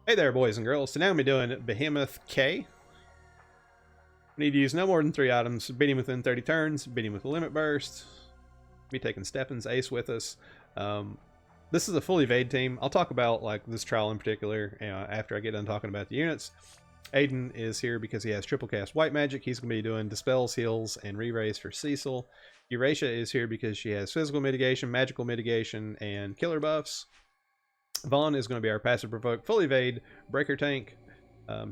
Hey there, boys and girls. Today I'm going to be doing Behemoth K. We need to use no more than 3 items. Beat him within 30 turns. Beat him with a limit burst. Be taking Stefan's Ace with us. This is a full evade team. I'll talk about this trial in particular after I get done talking about the units. Aiden is here because he has triple cast white magic. He's going to be doing dispels, heals, and re-raise for Cecil. Eurasia is here because she has physical mitigation, magical mitigation, and killer buffs. Vaughn is going to be our passive provoke, full evade, breaker tank.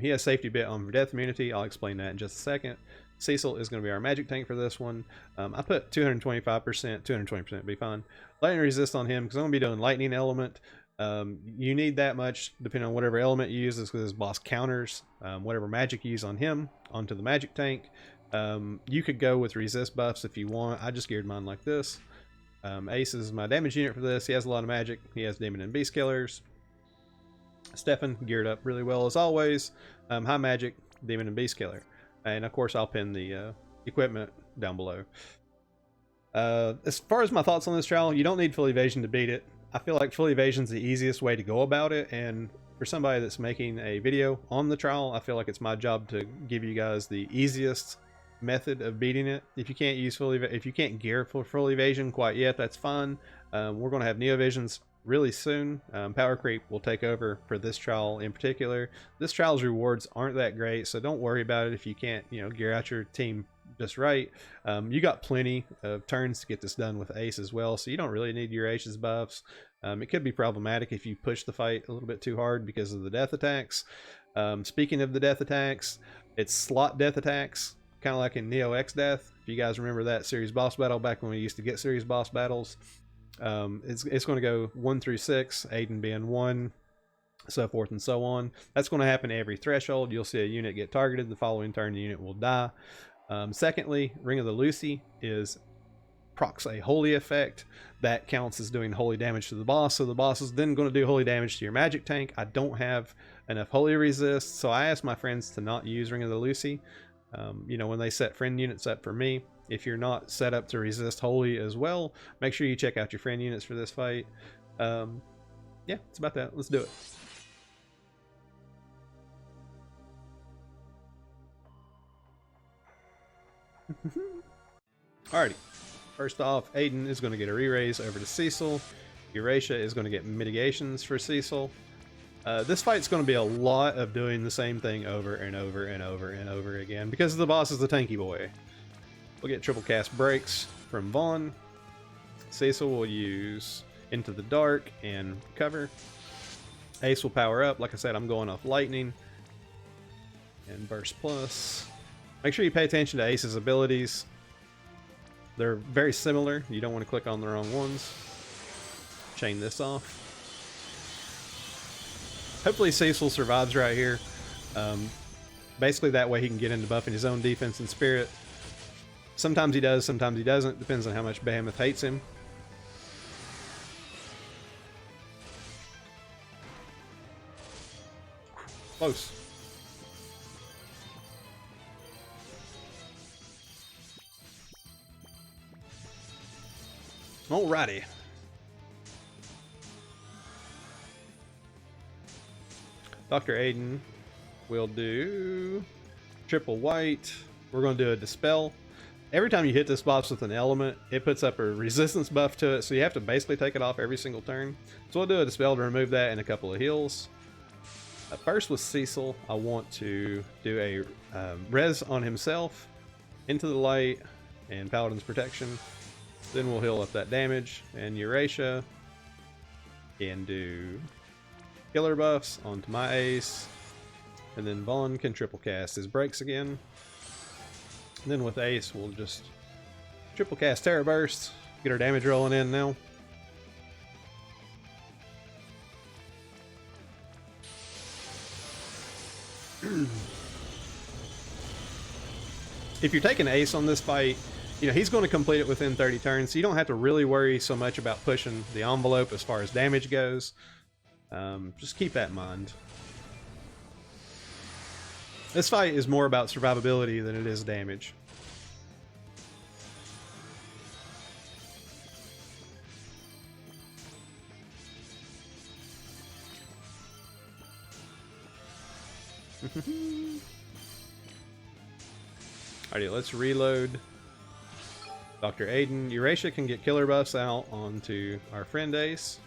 He has safety bit on death immunity. I'll explain that in just a second. Cecil is going to be our magic tank for this one. I put 225%, 220% would be fine. Lightning resist on him because I'm going to be doing lightning element. You need that much depending on whatever element you use, because his boss counters whatever magic you use on him onto the magic tank. You could go with resist buffs if you want. I just geared mine like this. Ace is my damage unit for this. He has a lot of magic. He has demon and beast killers. Stefan geared up really well as always. High magic, demon and beast killer. And of course I'll pin the equipment down below. As far as my thoughts on this trial, you don't need full evasion to beat it. I feel like full evasion is the easiest way to go about it, and for somebody that's making a video on the trial, I feel like it's my job to give you guys the easiest method of beating it. If you can't use if you can't gear for full evasion quite yet, that's fine. We're going to have neo visions really soon. Power creep will take over for this trial in particular. This trial's rewards aren't that great, so don't worry about it if you can't gear out your team just right. You got plenty of turns to get this done with Ace as well, so you don't really need your Ace's buffs. It could be problematic if you push the fight a little bit too hard because of the death attacks. Speaking of the death attacks, it's slot death attacks, kind of like in Neo X Death. If you guys remember that series boss battle back when we used to get series boss battles, it's going to go 1 through 6, Aiden being 1, so forth and so on. That's going to happen every threshold. You'll see a unit get targeted. The following turn, the unit will die. Secondly, Ring of the Lucy is procs a holy effect that counts as doing holy damage to the boss, so the boss is then going to do holy damage to your magic tank. I don't have enough holy resist, so I asked my friends to not use Ring of the Lucy. When they set friend units up for me, if you're not set up to resist holy as well, make sure you check out your friend units for this fight. Yeah, it's about that. Let's do it. Alrighty. First off, Aiden is going to get a re-raise over to Cecil. Eurasia is going to get mitigations for Cecil. This fight's going to be a lot of doing the same thing over and over and over and over again because the boss is the tanky boy. We'll get triple cast breaks from Vaughn. Cecil will use Into the Dark and cover. Ace will power up. Like I said, I'm going off lightning and burst plus. Make sure you pay attention to Ace's abilities. They're very similar. You don't want to click on the wrong ones. Chain this off. Hopefully Cecil survives right here. Basically that way he can get into buffing his own defense and spirit. Sometimes he does, sometimes he doesn't. Depends on how much Behemoth hates him. Close. Alrighty. Dr. Aiden will do triple white. We're going to do a dispel. Every time you hit this boss with an element, it puts up a resistance buff to it, so you have to basically take it off every single turn. So we'll do a dispel to remove that and a couple of heals. First with Cecil, I want to do a res on himself, Into the Light, and Paladin's Protection. Then we'll heal up that damage, and Eurasia can do killer buffs onto my Ace, and then Vaughn can triple cast his breaks again. And then with Ace, we'll just triple cast Terra Burst, get our damage rolling in now. If you're taking Ace on this fight, he's going to complete it within 30 turns, so you don't have to really worry so much about pushing the envelope as far as damage goes. Just keep that in mind. This fight is more about survivability than it is damage. Alrighty, let's reload Dr. Aiden. Eurasia can get killer buffs out onto our friend Ace.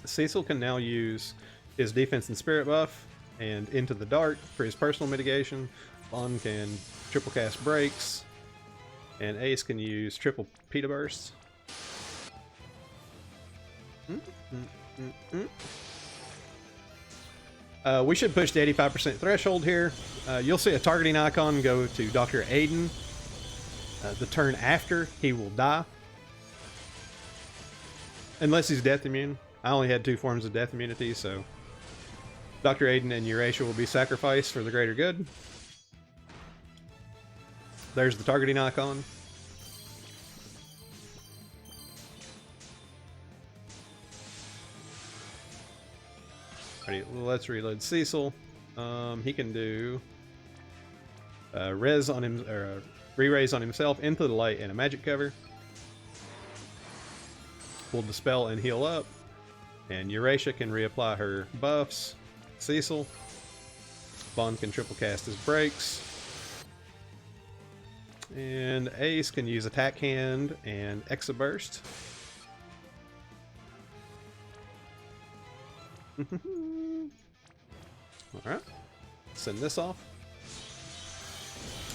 Cecil can now use his defense and spirit buff and Into the Dark for his personal mitigation. Vaughn can triple cast breaks. And Ace can use triple Peta bursts. We should push the 85% threshold here. You'll see a targeting icon go to Dr. Aiden. The turn after, he will die. Unless he's death immune. I only had 2 forms of death immunity, so Dr. Aiden and Eurasia will be sacrificed for the greater good. There's the targeting icon. Alright, well, let's reload Cecil. He can do res on him, or re-raise on himself, Into the Light, and a magic cover. We'll dispel and heal up. And Eurasia can reapply her buffs. Cecil. Bond can triple cast his breaks. And Ace can use Attack Hand and Exa Burst. Alright. Send this off.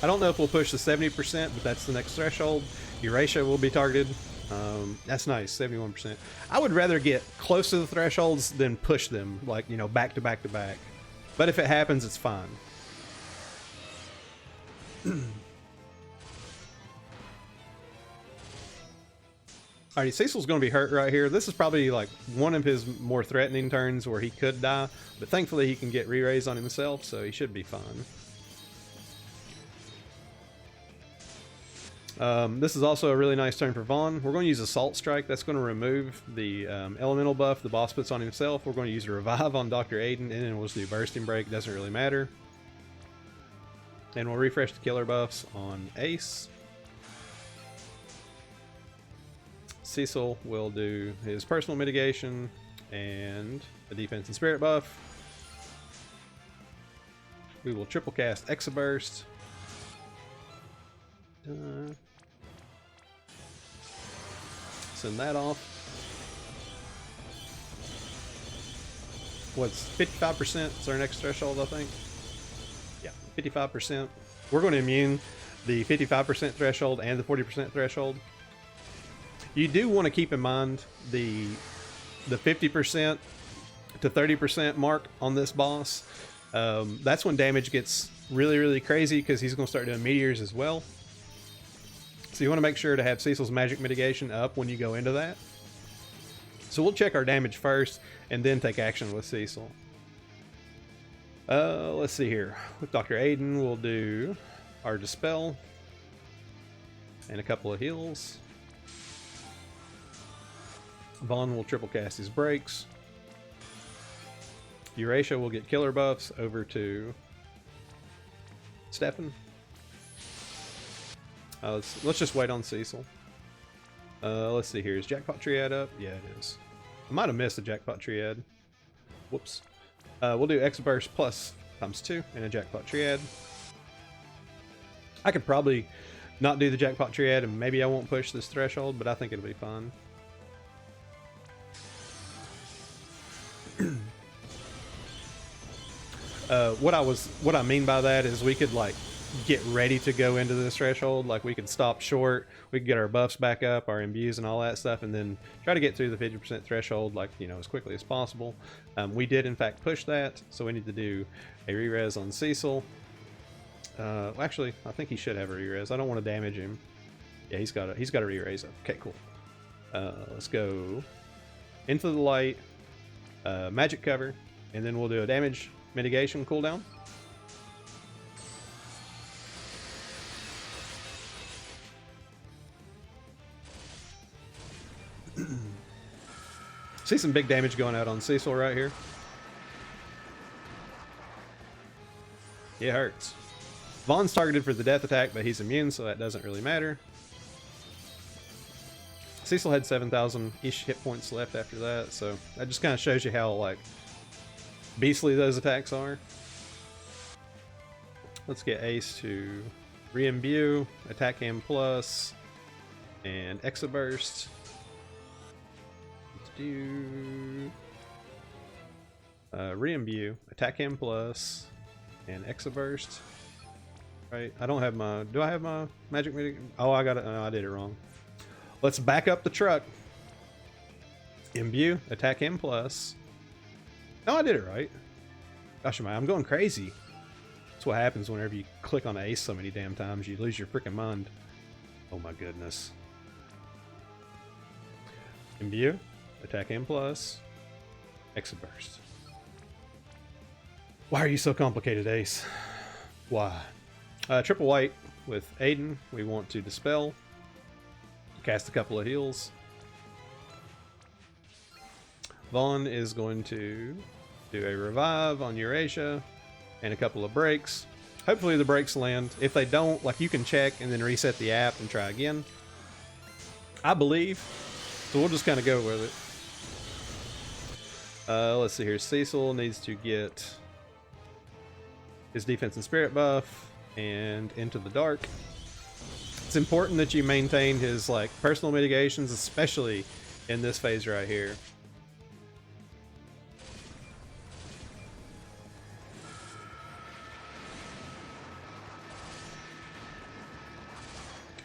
I don't know if we'll push the 70%, but that's the next threshold. Eurasia will be targeted. That's nice, 71%. I would rather get close to the thresholds than push them, like, you know, back to back to back. But if it happens, it's fine. Alrighty, Cecil's going to be hurt right here. This is probably like one of his more threatening turns where he could die, but thankfully he can get re-raise on himself, so he should be fine. This is also a really nice turn for Vaughn. We're going to use Assault Strike. That's going to remove the elemental buff the boss puts on himself. We're going to use a Revive on Dr. Aiden, and then we'll just do Bursting Break. Doesn't really matter. And we'll refresh the killer buffs on Ace. Cecil will do his personal mitigation and a defense and spirit buff. We will triple cast Exa Burst. Send that off. What's 55% is our next threshold, I think. Yeah, 55%. We're going to immune the 55% threshold and the 40% threshold. You do want to keep in mind the 50% to 30% mark on this boss. That's when damage gets really, really crazy because he's going to start doing meteors as well. So you want to make sure to have Cecil's magic mitigation up when you go into that. So we'll check our damage first and then take action with Cecil. Let's see here. With Dr. Aiden, we'll do our Dispel and a couple of heals. Vaughn will triple cast his breaks. Eurasia will get killer buffs over to Stefan. Let's just wait on Cecil. Let's see here. Is Jackpot Triad up? Yeah, it is. I might have missed the Jackpot Triad. Whoops. We'll do Exa Burst plus ×2 and a Jackpot Triad. I could probably not do the Jackpot Triad and maybe I won't push this threshold, but I think it'll be fine. What I mean by that is we could like get ready to go into this threshold. Like we could stop short, we could get our buffs back up, our imbues and all that stuff, and then try to get through the 50% threshold, like, you know, as quickly as possible. We did in fact push that, so we need to do a re-res on Cecil. Actually, I think he should have a re-res. I don't want to damage him. Yeah, he's got a re-res up. Okay, cool. Let's go Into the Light, magic cover, and then we'll do a damage mitigation cooldown. See some big damage going out on Cecil right here. It hurts. Vaughn's targeted for the death attack, but he's immune, so that doesn't really matter. Cecil had 7,000-ish hit points left after that, so that just kind of shows you how, like, beastly those attacks are. Let's get Ace to re-imbue, attack him plus, and Exoburst. Let's do re-imbue, attack him plus, and Exoburst. Right, I don't have my. Do I have my magic medic? Oh, I got it. No, I did it wrong. Let's back up the truck. Imbue, attack him plus. No, I did it right. Gosh, I'm going crazy. That's what happens whenever you click on Ace so many damn times. You lose your freaking mind. Oh my goodness. Imbue, attack him plus, Exoburst. Why are you so complicated, Ace? Why? Triple white with Aiden. We want to dispel. Cast a couple of heals. Vaughn is going to do a revive on Eurasia and a couple of breaks. Hopefully the breaks land. If they don't, like, you can check and then reset the app and try again. I believe. So we'll just kind of go with it. Let's see here. Cecil needs to get his defense and spirit buff and Into the Dark. It's important that you maintain his like personal mitigations, especially in this phase right here.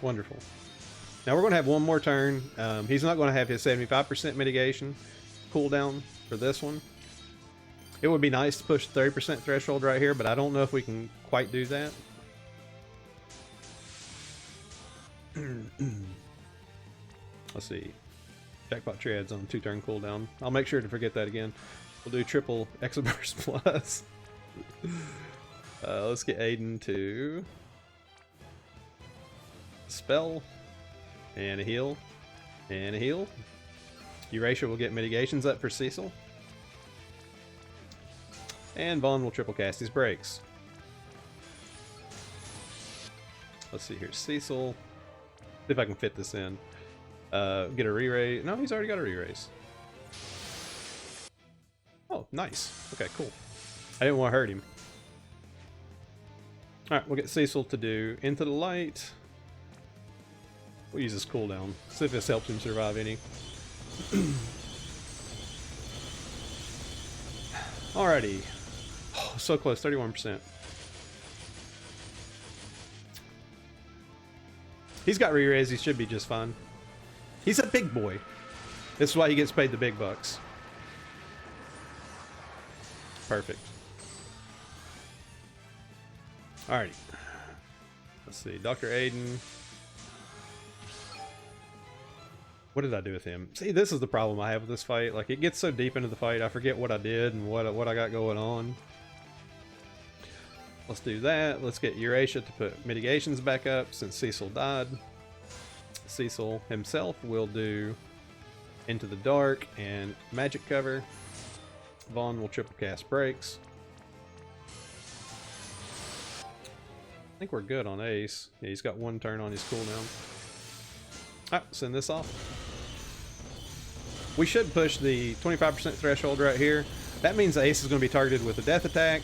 Wonderful. Now we're going to have one more turn. He's not going to have his 75% mitigation cooldown for this one. It would be nice to push 30% threshold right here, but I don't know if we can quite do that. Let's see. Jackpot Triad's on 2-turn cooldown. I'll make sure to forget that again. We'll do triple Exoburst plus. Let's get Aiden to spell and a heal and a heal. Eurasia will get mitigations up for Cecil. And Vaughn will triple cast his breaks. Let's see here. Cecil. See if I can fit this in. Get a re-raise. No, he's already got a re-raise. Oh, nice. Okay, cool. I didn't want to hurt him. Alright, we'll get Cecil to do Into the Light. We'll use his cooldown. See if this helps him survive any. Alrighty. Oh, so close, 31%. He's got re-raise, he should be just fine. He's a big boy. This is why he gets paid the big bucks. Perfect. Alrighty. Let's see, Dr. Aiden. What did I do with him? See, this is the problem I have with this fight. Like, it gets so deep into the fight, I forget what I did and what I got going on. Let's do that. Let's get Eurasia to put mitigations back up since Cecil died. Cecil himself will do Into the Dark and Magic Cover. Vaughn will triple cast breaks. I think we're good on Ace. Yeah, he's got 1 turn on his cooldown. Alright, send this off. We should push the 25% threshold right here. That means Ace is going to be targeted with a death attack.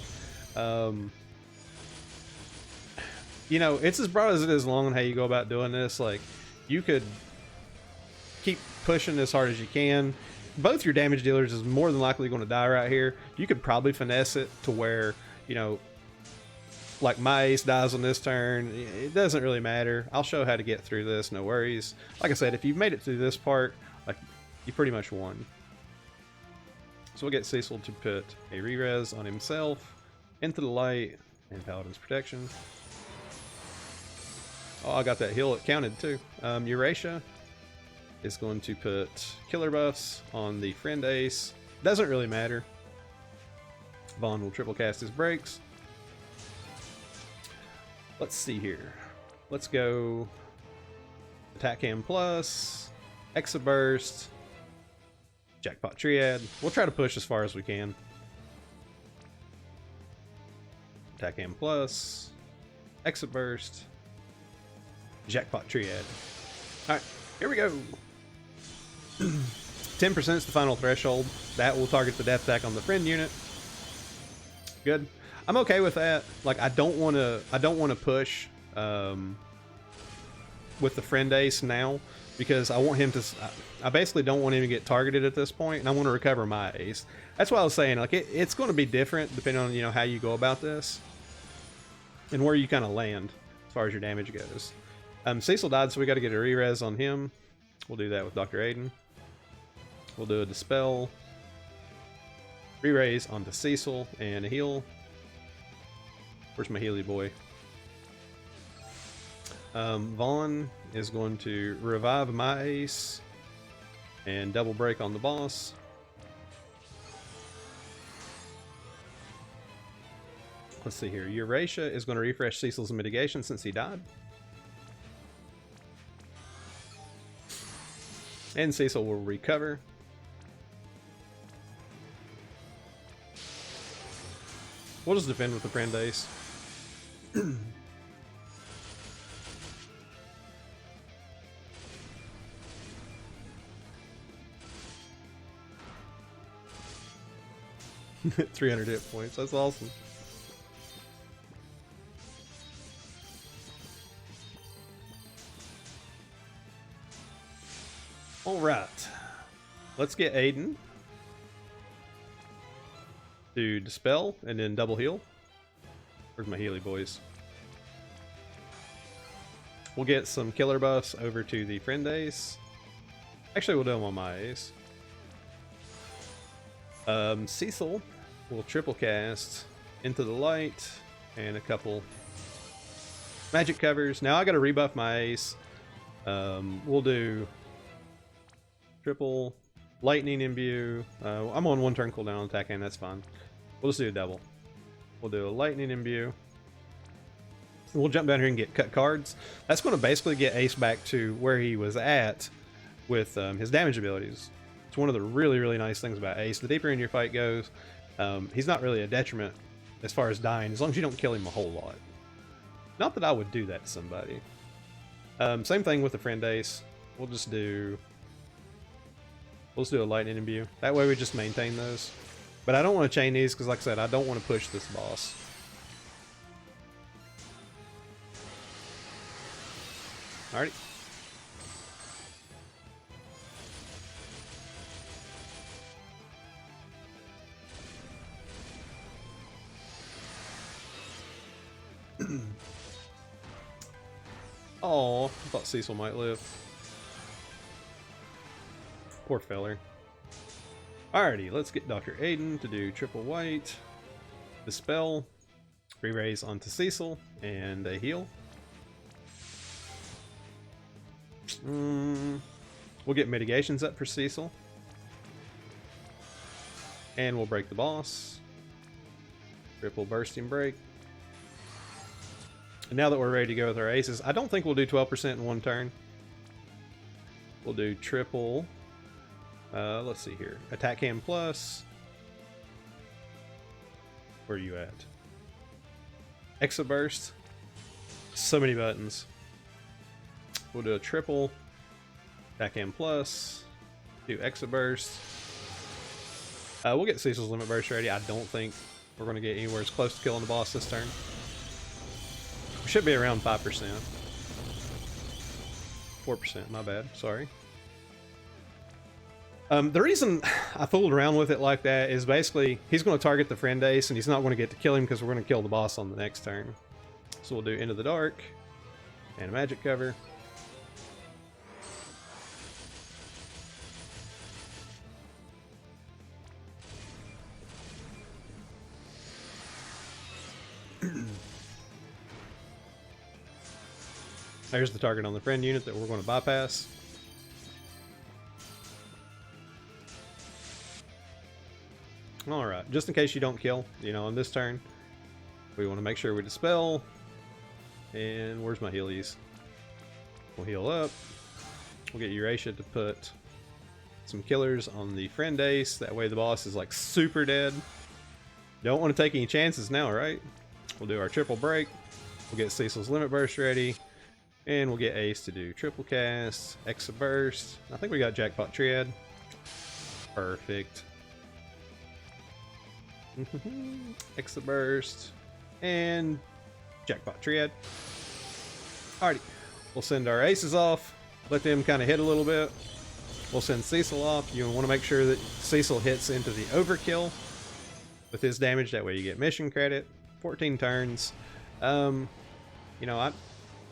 You know, it's as broad as it is long on how you go about doing this. Like, you could keep pushing as hard as you can. Both your damage dealers is more than likely going to die right here. You could probably finesse it to where, you know, like my Ace dies on this turn. It doesn't really matter. I'll show how to get through this, no worries. Like I said, if you've made it through this part, like, you pretty much won. So we'll get Cecil to put a re-res on himself, Into the Light, and Paladin's Protection. Oh, I got that heal. It counted too. Eurasia is going to put killer buffs on the friend Ace. Doesn't really matter. Vaughn will triple cast his breaks. Let's see here. Let's go Attack Cam Plus, Exoburst, Jackpot Triad. We'll try to push as far as we can. Attack Cam Plus, Exoburst, Jackpot Triad. Alright, here we go. 10% is the final threshold. That will target the death attack on the friend unit. Good. I'm okay with that. Like, I don't want to push with the friend ace now, because I want him to. I basically don't want him to get targeted at this point, and I want to recover my ace. That's why I was saying, like, it's going to be different depending on, you know, how you go about this and where you kind of land as far as your damage goes. Cecil died, so we got to get a re-res on him. We'll do that with Dr. Aiden. We'll do a dispel, re-raise onto Cecil, and a heal. Where's my Healy boy? Vaughn is going to revive my ace and double break on the boss. Let's see here. Eurasia is going to refresh Cecil's mitigation since he died. And Cecil will recover. We'll just defend with the friend ace. 300 hit points. That's awesome. All right, let's get Aiden to dispel and then double heal. Where's my Healy boys? We'll get some killer buffs over to the friend ace. Actually, we'll do them on my ace. Cecil will triple cast Into the Light and a couple magic covers. Now I got to rebuff my ace. We'll do triple lightning imbue. I'm on 1 turn cooldown on attack aim, that's fine. We'll just do a double. We'll do a lightning imbue. We'll jump down here and get cut cards. That's going to basically get Ace back to where he was at with his damage abilities. It's one of the really, really nice things about Ace. The deeper in your fight goes, he's not really a detriment as far as dying, as long as you don't kill him a whole lot. Not that I would do that to somebody. Same thing with the friend ace. We'll just do a lightning imbue. That way we just maintain those. But I don't want to chain these because, like I said, I don't want to push this boss. Alrighty. Oh, I thought Cecil might live. Poor feller. Alrighty, let's get Dr. Aiden to do triple white, dispel, re-raise onto Cecil, and a heal. We'll get mitigations up for Cecil. And we'll break the boss. Triple bursting break. And now that we're ready to go with our aces, I don't think we'll do 12% in 1 turn. We'll do triple. Let's see here. Attack cam plus. Where are you at? Exa burst. So many buttons. We'll do a triple. Attack cam plus. Do Exa burst. We'll get Cecil's limit burst ready. I don't think we're going to get anywhere as close to killing the boss this turn. We should be around 5%. 4%, my bad. Sorry. The reason I fooled around with it like that is basically he's going to target the friend ace and he's not going to get to kill him because we're going to kill the boss on the next turn. So we'll do Into the Dark and a magic cover. There's the target on the friend unit that we're going to bypass. Alright, just in case you don't kill, on this turn, we want to make sure we dispel. And where's my healies? We'll heal up. We'll get Eurasia to put some killers on the friend ace. That way the boss is like super dead. Don't want to take any chances now, right? We'll do our triple break. We'll get Cecil's limit burst ready. And we'll get Ace to do triple cast, Exa burst. I think we got Jackpot Triad. Perfect. Exit burst. And jackpot triad. Alrighty. We'll send our aces off. Let them kind of hit a little bit. We'll send Cecil off. You want to make sure that Cecil hits into the overkill with his damage. That way you get mission credit. 14 turns. You know, I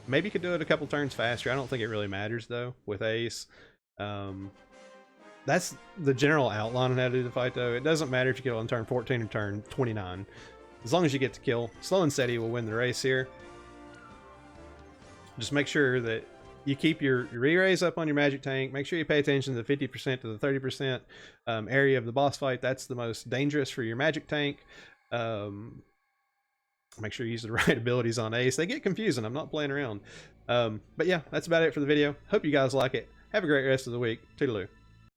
maybe could do it a couple turns faster. I don't think it really matters though with ace. That's the general outline on how to do the fight though. It doesn't matter if you kill on turn 14 or turn 29. As long as you get to kill, slow and steady will win the race here. Just make sure that you keep your re-raise up on your magic tank. Make sure you pay attention to the 50% to the 30% area of the boss fight. That's the most dangerous for your magic tank. Make sure you use the right abilities on ace. They get confusing. I'm not playing around. But yeah, that's about it for the video. Hope you guys like it. Have a great rest of the week. Toodaloo.